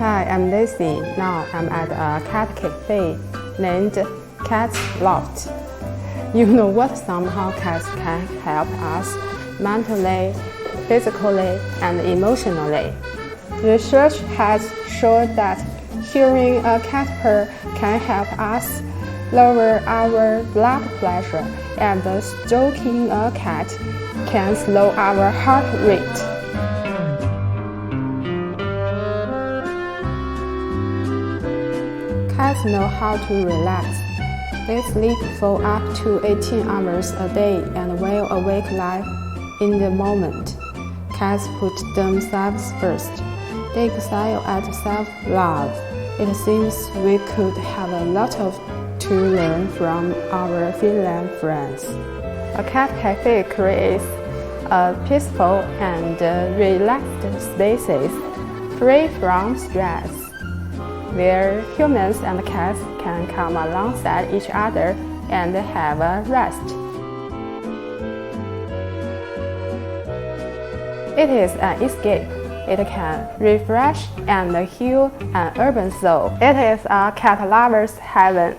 Hi, I'm Lacey. Now I'm at a cat cafe named Cat's Loft. You know what? Somehow cats can help us mentally, physically, and emotionally. Research has shown that hearing a cat purr can help us lower our blood pressure, and stroking a cat can slow our heart rate. Cats know how to relax. They sleep for up to 18 hours a day and will awake live in the moment. Cats put themselves first. They excel at self-love. It seems we could have a lot to learn from our feline friends. A cat cafe creates a peaceful and relaxed spaces free from stress, where humans and cats can come alongside each other and have a rest. It is an escape. It can refresh and heal an urban soul. It is a cat lover's heaven.